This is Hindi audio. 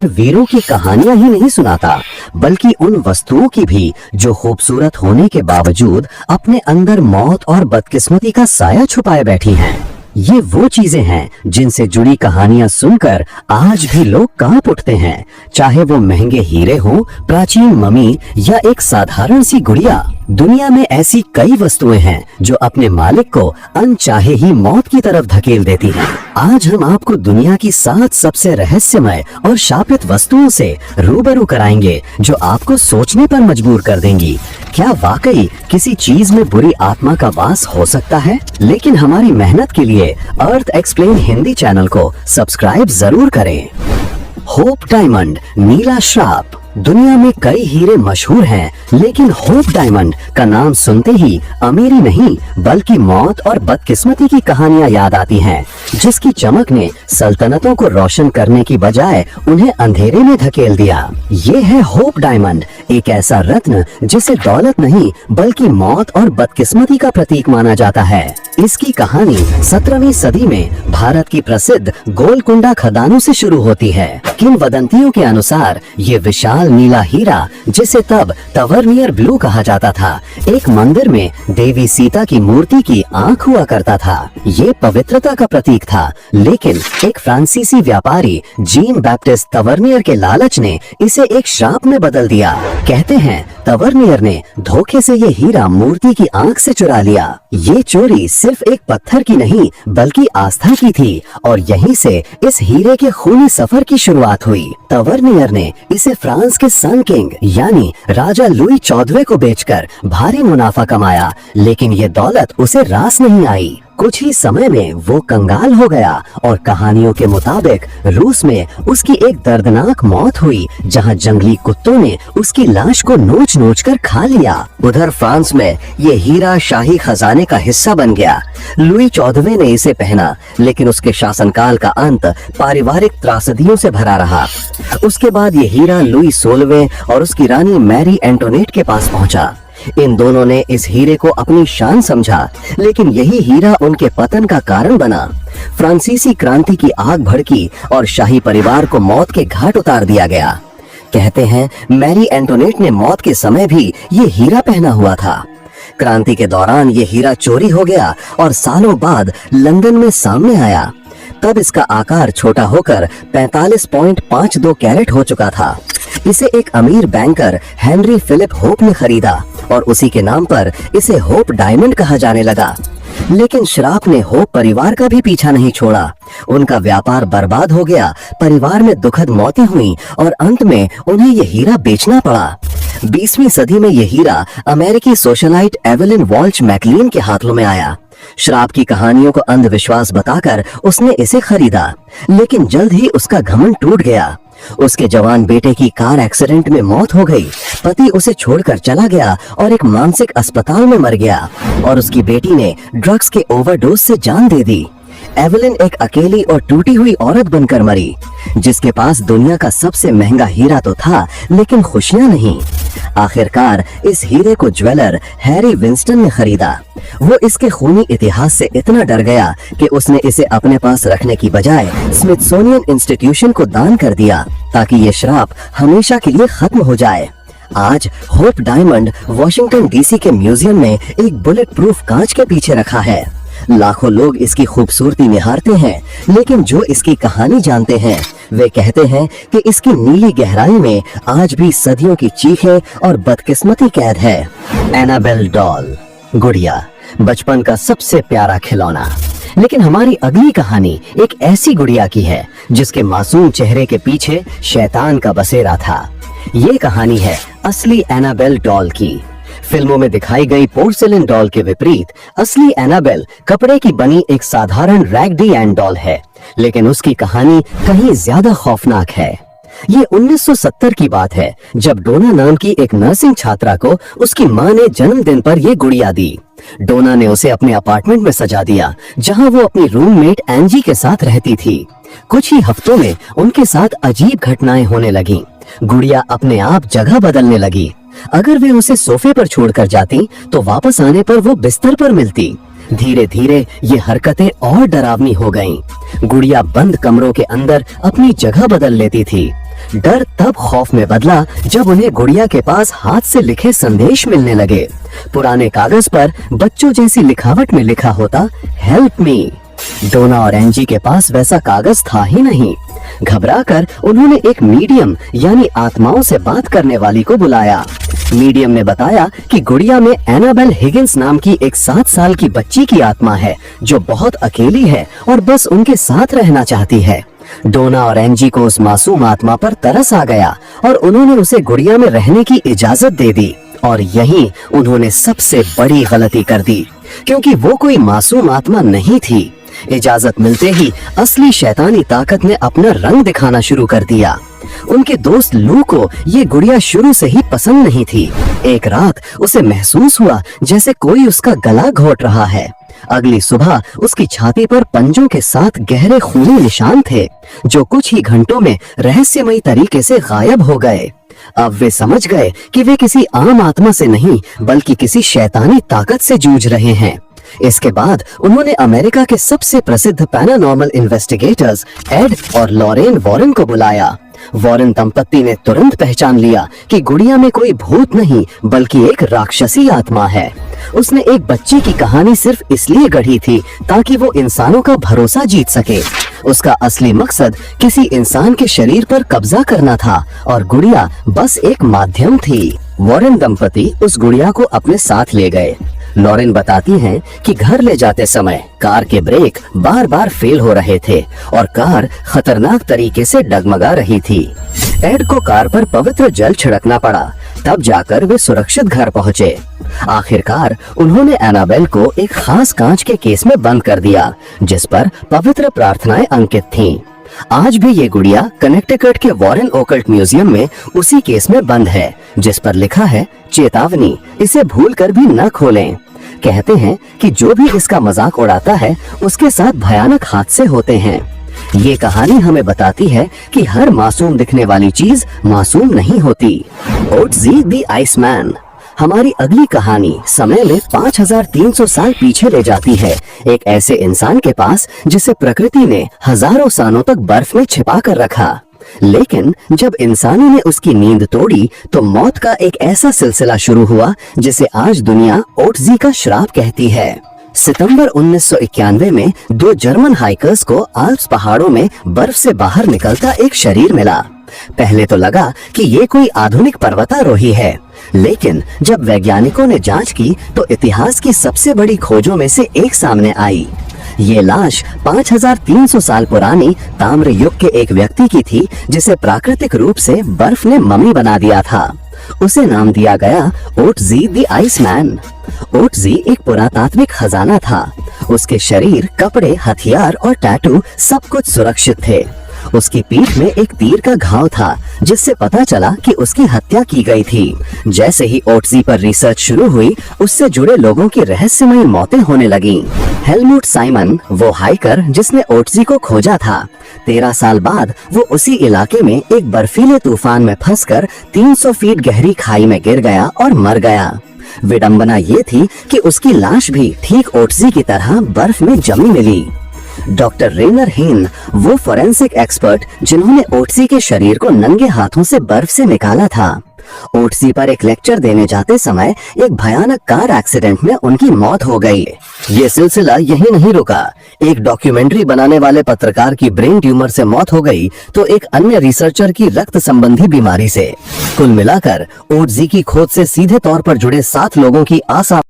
वीरों की कहानियां ही नहीं सुनाता, बल्कि उन वस्तुओं की भी जो खूबसूरत होने के बावजूद अपने अंदर मौत और बदकिस्मती का साया छुपाए बैठी हैं। ये वो चीजें हैं जिनसे जुड़ी कहानियां सुनकर आज भी लोग कांप उठते हैं, चाहे वो महंगे हीरे हो, प्राचीन ममी या एक साधारण सी गुड़िया। दुनिया में ऐसी कई वस्तुएं हैं जो अपने मालिक को अनचाहे ही मौत की तरफ धकेल देती हैं। आज हम आपको दुनिया की 7 सबसे रहस्यमय और शापित वस्तुओं से रूबरू कराएंगे जो आपको सोचने पर मजबूर कर देंगी। क्या वाकई किसी चीज में बुरी आत्मा का वास हो सकता है? लेकिन हमारी मेहनत के लिए अर्थ एक्सप्लेन हिंदी चैनल को सब्सक्राइब जरूर करें। होप डायमंड, नीला श्राप। दुनिया में कई हीरे मशहूर हैं, लेकिन होप डायमंड का नाम सुनते ही अमीरी नहीं बल्कि मौत और बदकिस्मती की कहानियां याद आती हैं, जिसकी चमक ने सल्तनतों को रोशन करने की बजाय उन्हें अंधेरे में धकेल दिया। ये है होप डायमंड, एक ऐसा रत्न जिसे दौलत नहीं बल्कि मौत और बदकिस्मती का प्रतीक माना जाता है। इसकी कहानी 17वीं सदी में भारत की प्रसिद्ध गोलकुंडा खदानों से शुरू होती है। किंवदंतियों के अनुसार ये विशाल नीला हीरा, जिसे तब तवर्नियर ब्लू कहा जाता था, एक मंदिर में देवी सीता की मूर्ति की आंख हुआ करता था। ये पवित्रता का प्रतीक था, लेकिन एक फ्रांसीसी व्यापारी जीन बैप्टिस्ट तवर्नियर के लालच ने इसे एक श्राप में बदल दिया। कहते हैं तवर्नियर ने धोखे से ये हीरा मूर्ति की आंख से चुरा लिया। ये चोरी सिर्फ एक पत्थर की नहीं बल्कि आस्था की थी, और यहीं से इस हीरे के खूनी सफर की शुरुआत हुई। तवर्नियर ने इसे फ्रांस के सन किंग यानी राजा लुई 14वें को बेचकर भारी मुनाफा कमाया, लेकिन ये दौलत उसे रास नहीं आई। कुछ ही समय में वो कंगाल हो गया और कहानियों के मुताबिक रूस में उसकी एक दर्दनाक मौत हुई, जहां जंगली कुत्तों ने उसकी लाश को नोच नोच कर खा लिया। उधर फ्रांस में ये हीरा शाही खजाने का हिस्सा बन गया। लुई 14वें ने इसे पहना, लेकिन उसके शासनकाल का अंत पारिवारिक त्रासदियों से भरा रहा। उसके बाद ये हीरा लुई 16वें और उसकी रानी मैरी एंटोनेट के पास पहुंचा। इन दोनों ने इस हीरे को अपनी शान समझा, लेकिन यही हीरा उनके पतन का कारण बना। फ्रांसीसी क्रांति की आग भड़की और शाही परिवार को मौत के घाट उतार दिया गया। कहते हैं मैरी एंटोनेट ने मौत के समय भी ये हीरा पहना हुआ था। क्रांति के दौरान ये हीरा चोरी हो गया और सालों बाद लंदन में सामने आया। तब इसका आकार छोटा होकर 45.52 कैरेट हो चुका था। इसे एक अमीर बैंकर हेनरी फिलिप होप ने खरीदा और उसी के नाम पर इसे होप डायमंड कहा जाने लगा। लेकिन श्राप ने होप परिवार का भी पीछा नहीं छोड़ा। उनका व्यापार बर्बाद हो गया, परिवार में दुखद मौतें हुई और अंत में उन्हें यह हीरा बेचना पड़ा। 20वीं सदी में यह हीरा अमेरिकी सोशलाइट एवेलिन वॉल्च मैकलीन के हाथों में आया। श्राप की कहानियों को अंधविश्वास बताकर उसने इसे खरीदा, लेकिन जल्द ही उसका घमंड टूट गया। उसके जवान बेटे की कार एक्सीडेंट में मौत हो गई, पति उसे छोड़कर चला गया और एक मानसिक अस्पताल में मर गया, और उसकी बेटी ने ड्रग्स के ओवरडोज से जान दे दी। एवेलिन एक अकेली और टूटी हुई औरत बनकर मरी, जिसके पास दुनिया का सबसे महंगा हीरा तो था, लेकिन खुशियां नहीं। आखिरकार इस हीरे को ज्वेलर हैरी विंस्टन ने खरीदा। वो इसके खूनी इतिहास से इतना डर गया कि उसने इसे अपने पास रखने की बजाय स्मिथसोनियन इंस्टीट्यूशन को दान कर दिया, ताकि ये श्राप हमेशा के लिए खत्म हो जाए। आज होप डायमंड वॉशिंगटन डीसी के म्यूजियम में एक बुलेट प्रूफ कांच के पीछे रखा है। लाखों लोग इसकी खूबसूरती निहारते हैं, लेकिन जो इसकी कहानी जानते हैं वे कहते हैं कि इसकी नीली गहराई में आज भी सदियों की चीखें और बदकिस्मती कैद है। एनाबेल डॉल, गुड़िया, बचपन का सबसे प्यारा खिलौना। लेकिन हमारी अगली कहानी एक ऐसी गुड़िया की है जिसके मासूम चेहरे के पीछे शैतान का बसेरा था। ये कहानी है असली एनाबेल डॉल की। फिल्मों में दिखाई गई पोर्सेलिन डॉल के विपरीत असली एनाबेल कपड़े की बनी एक साधारण रैगडी एन डॉल है, लेकिन उसकी कहानी कहीं ज्यादा खौफनाक है। ये 1970 की बात है, जब डोना नाम की एक नर्सिंग छात्रा को उसकी मां ने जन्मदिन पर ये गुड़िया दी। डोना ने उसे अपने अपार्टमेंट में सजा दिया, जहां वो अपनी रूममेट एंजी के साथ रहती थी। कुछ ही हफ्तों में उनके साथ अजीब घटनाएं होने लगीं। गुड़िया अपने आप जगह बदलने लगी। अगर वे उसे सोफे पर छोड़कर जाती तो वापस आने पर वो बिस्तर पर मिलती। धीरे धीरे ये हरकतें और डरावनी हो गईं। गुड़िया बंद कमरों के अंदर अपनी जगह बदल लेती थी। डर तब खौफ में बदला जब उन्हें गुड़िया के पास हाथ से लिखे संदेश मिलने लगे। पुराने कागज पर बच्चों जैसी लिखावट में लिखा होता, हेल्प मी। डोना और एंजी के पास वैसा कागज था ही नहीं। घबराकर उन्होंने एक मीडियम यानी आत्माओं से बात करने वाली को बुलाया। मीडियम ने बताया कि गुड़िया में एनाबेल हिगिंस नाम की एक 7 साल की बच्ची की आत्मा है जो बहुत अकेली है और बस उनके साथ रहना चाहती है। डोना और एंजी को उस मासूम आत्मा पर तरस आ गया और उन्होंने उसे गुड़िया में रहने की इजाजत दे दी। और यहीं उन्होंने सबसे बड़ी गलती कर दी, क्योंकि वो कोई मासूम आत्मा नहीं थी। इजाजत मिलते ही असली शैतानी ताकत ने अपना रंग दिखाना शुरू कर दिया। उनके दोस्त लू को ये गुड़िया शुरू से ही पसंद नहीं थी। एक रात उसे महसूस हुआ जैसे कोई उसका गला घोट रहा है। अगली सुबह उसकी छाती पर पंजों के साथ गहरे खूनी निशान थे, जो कुछ ही घंटों में रहस्यमयी तरीके से गायब हो गए। अब वे समझ गए कि वे किसी आम आत्मा से नहीं बल्कि किसी शैतानी ताकत से जूझ रहे हैं। इसके बाद उन्होंने अमेरिका के सबसे प्रसिद्ध पैरानॉर्मल इन्वेस्टिगेटर्स एड और लॉरेन वॉरेन को बुलाया। वॉरेन दंपत्ति ने तुरंत पहचान लिया कि गुड़िया में कोई भूत नहीं बल्कि एक राक्षसी आत्मा है। उसने एक बच्ची की कहानी सिर्फ इसलिए गढ़ी थी ताकि वो इंसानों का भरोसा जीत सके। उसका असली मकसद किसी इंसान के शरीर पर कब्जा करना था और गुड़िया बस एक माध्यम थी। वॉरेन दंपति उस गुड़िया को अपने साथ ले गए। लॉरेन बताती हैं कि घर ले जाते समय कार के ब्रेक बार बार फेल हो रहे थे और कार खतरनाक तरीके से डगमगा रही थी। एड को कार पर पवित्र जल छिड़कना पड़ा, तब जाकर वे सुरक्षित घर पहुँचे। आखिरकार उन्होंने एनाबेल को एक खास कांच के केस में बंद कर दिया, जिस पर पवित्र प्रार्थनाएं अंकित थीं। आज भी ये गुड़िया कनेक्टिकट के वॉरेन ओकल्ट म्यूजियम में उसी केस में बंद है, जिस पर लिखा है, चेतावनी, इसे भूलकर भी न खोलें। कहते हैं कि जो भी इसका मजाक उड़ाता है उसके साथ भयानक हादसे होते हैं। ये कहानी हमें बताती है कि हर मासूम दिखने वाली चीज मासूम नहीं होती। ओट्जी द आइसमैन। हमारी अगली कहानी समय में 5300 साल पीछे ले जाती है, एक ऐसे इंसान के पास जिसे प्रकृति ने हजारों सालों तक बर्फ में छिपा कर रखा। लेकिन जब इंसानों ने उसकी नींद तोड़ी तो मौत का एक ऐसा सिलसिला शुरू हुआ जिसे आज दुनिया ओट्जी का श्राप कहती है। सितंबर 1991 में 2 जर्मन हाइकर्स को आल्प्स पहाड़ों में बर्फ से बाहर निकलता एक शरीर मिला। पहले तो लगा कि ये कोई आधुनिक पर्वतारोही है, लेकिन जब वैज्ञानिकों ने जांच की तो इतिहास की सबसे बड़ी खोजों में से एक सामने आई। ये लाश 5300 साल पुरानी ताम्र युग के एक व्यक्ति की थी जिसे प्राकृतिक रूप से बर्फ ने मम्मी बना दिया था। उसे नाम दिया गया ओट्जी द आइसमैन। ओट्जी एक पुरातात्विक खजाना था। उसके शरीर, कपड़े, हथियार और टैटू सब कुछ सुरक्षित थे। उसकी पीठ में एक तीर का घाव था जिससे पता चला कि उसकी हत्या की गई थी। जैसे ही ओट्जी पर रिसर्च शुरू हुई, उससे जुड़े लोगों की रहस्यमयी मौतें होने लगीं। हेलमुट साइमन, वो हाइकर जिसने ओट्जी को खोजा था, 13 साल बाद वो उसी इलाके में एक बर्फीले तूफान में फंसकर 300 फीट गहरी खाई में गिर गया और मर गया। विडंबना ये थी कि उसकी लाश भी ठीक ओट्जी की तरह बर्फ में जमी मिली। डॉक्टर रेनर हेन, वो फोरेंसिक एक्सपर्ट जिन्होंने ओट्जी के शरीर को नंगे हाथों से बर्फ से निकाला था, ओट्जी पर एक लेक्चर देने जाते समय एक भयानक कार एक्सीडेंट में उनकी मौत हो गई। ये सिलसिला यही नहीं रुका। एक डॉक्यूमेंट्री बनाने वाले पत्रकार की ब्रेन ट्यूमर से मौत हो गई तो एक अन्य रिसर्चर की रक्त संबंधी बीमारी से। कुल मिलाकर ओट्जी की खोज से सीधे तौर पर जुड़े 7 लोगों की